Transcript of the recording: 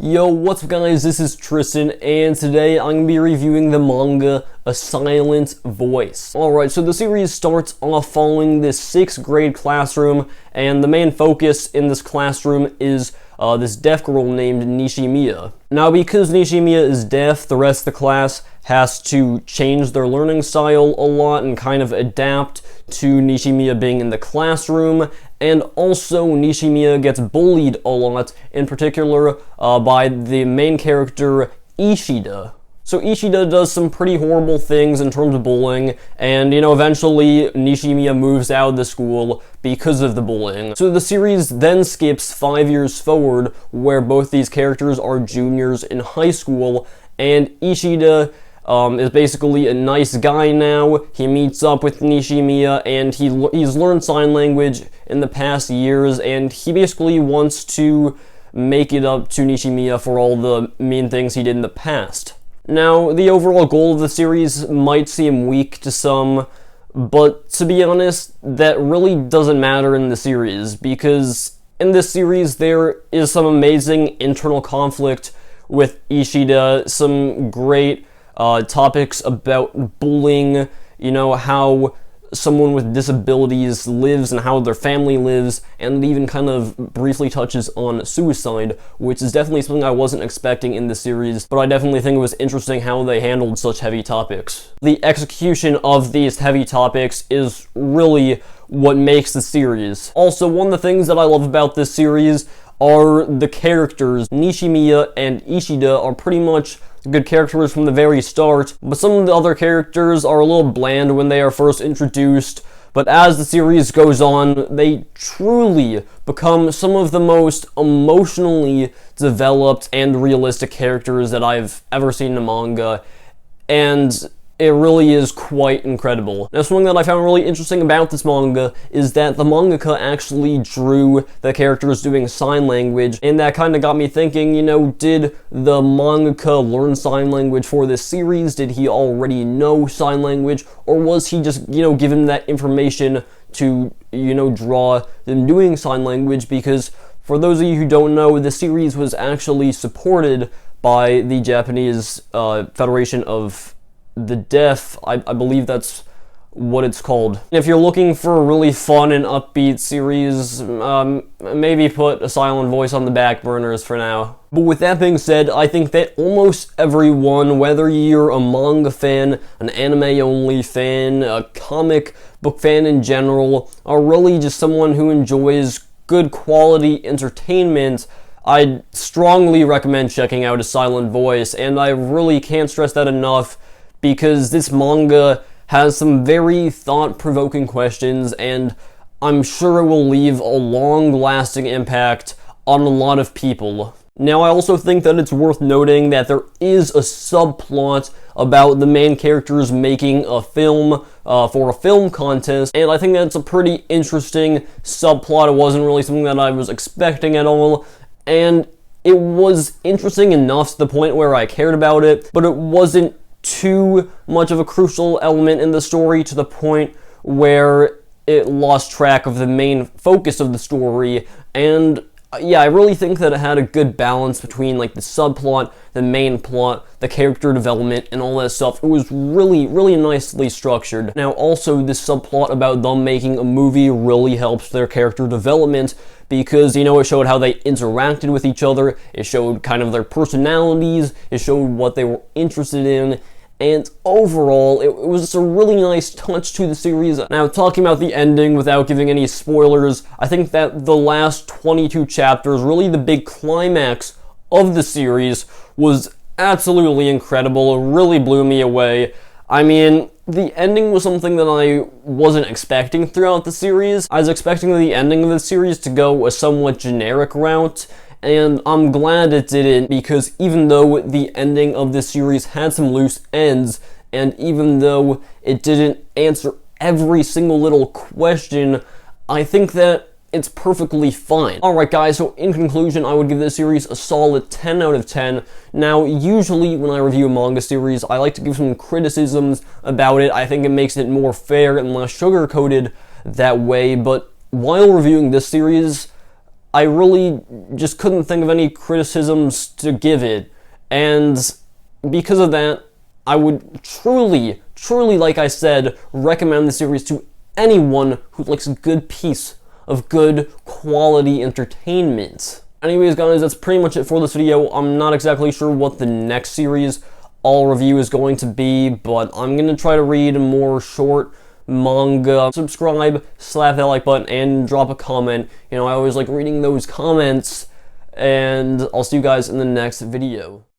Yo, what's up guys, this is Tristan, and today I'm going to be reviewing the manga, A Silent Voice. Alright, so the series starts off following this 6th grade classroom, and the main focus in this classroom is this deaf girl named Nishimiya. Now, because Nishimiya is deaf, the rest of the class has to change their learning style a lot and kind of adapt to Nishimiya being in the classroom, and also Nishimiya gets bullied a lot, in particular by the main character Ishida. So Ishida does some pretty horrible things in terms of bullying, and eventually Nishimiya moves out of the school because of the bullying. So the series then skips 5 years forward, where both these characters are juniors in high school, and Ishida is basically a nice guy now. He meets up with Nishimiya, and he's learned sign language in the past years, and he basically wants to make it up to Nishimiya for all the mean things he did in the past. Now, the overall goal of the series might seem weak to some, but to be honest, that really doesn't matter in the series, because in this series there is some amazing internal conflict with Ishida, some great topics about bullying, how someone with disabilities lives and how their family lives, and it even kind of briefly touches on suicide, which is definitely something I wasn't expecting in the series, but I definitely think it was interesting how they handled such heavy topics. The execution of these heavy topics is really what makes the series. Also, one of the things that I love about this series are the characters. Nishimiya and Ishida are pretty much good characters from the very start, but some of the other characters are a little bland when they are first introduced, but as the series goes on, they truly become some of the most emotionally developed and realistic characters that I've ever seen in a manga, and it really is quite incredible. Now, something that I found really interesting about this manga is that the mangaka actually drew the characters doing sign language, and that kind of got me thinking, did the mangaka learn sign language for this series? Did he already know sign language? Or was he just, given that information to, draw them doing sign language? Because for those of you who don't know, the series was actually supported by the Japanese Federation of the Deaf. I believe that's what it's called. If you're looking for a really fun and upbeat series, maybe put A Silent Voice on the back burners for now. But with that being said, I think that almost everyone, whether you're a manga fan, an anime-only fan, a comic book fan in general, are really just someone who enjoys good quality entertainment, I'd strongly recommend checking out A Silent Voice, and I really can't stress that enough, because this manga has some very thought-provoking questions, and I'm sure it will leave a long-lasting impact on a lot of people. Now, I also think that it's worth noting that there is a subplot about the main characters making a film for a film contest, and I think that's a pretty interesting subplot. It wasn't really something that I was expecting at all, and it was interesting enough to the point where I cared about it, but it wasn't too much of a crucial element in the story to the point where it lost track of the main focus of the story. And yeah, I really think that it had a good balance between the subplot, the main plot, the character development, and all that stuff. It was really nicely structured. Now, also, this subplot about them making a movie really helps their character development, because, it showed how they interacted with each other, it showed kind of their personalities, it showed what they were interested in, and overall, it was just a really nice touch to the series. Now, talking about the ending without giving any spoilers, I think that the last 22 chapters, really the big climax of the series, was absolutely incredible. It really blew me away. I mean, the ending was something that I wasn't expecting throughout the series. I was expecting the ending of the series to go a somewhat generic route, and I'm glad it didn't, because even though the ending of this series had some loose ends, and even though it didn't answer every single little question, I think that it's perfectly fine. Alright guys, so in conclusion, I would give this series a solid 10 out of 10. Now, usually when I review a manga series, I like to give some criticisms about it. I think it makes it more fair and less sugar-coated that way, but while reviewing this series, I really just couldn't think of any criticisms to give it, and because of that, I would truly, like I said, recommend the series to anyone who likes a good piece of good quality entertainment. Anyways, guys, that's pretty much it for this video. I'm not exactly sure what the next series I'll review is going to be, but I'm going to try to read more short manga. Subscribe, slap that like button, and drop a comment. You know, I always like reading those comments, and I'll see you guys in the next video.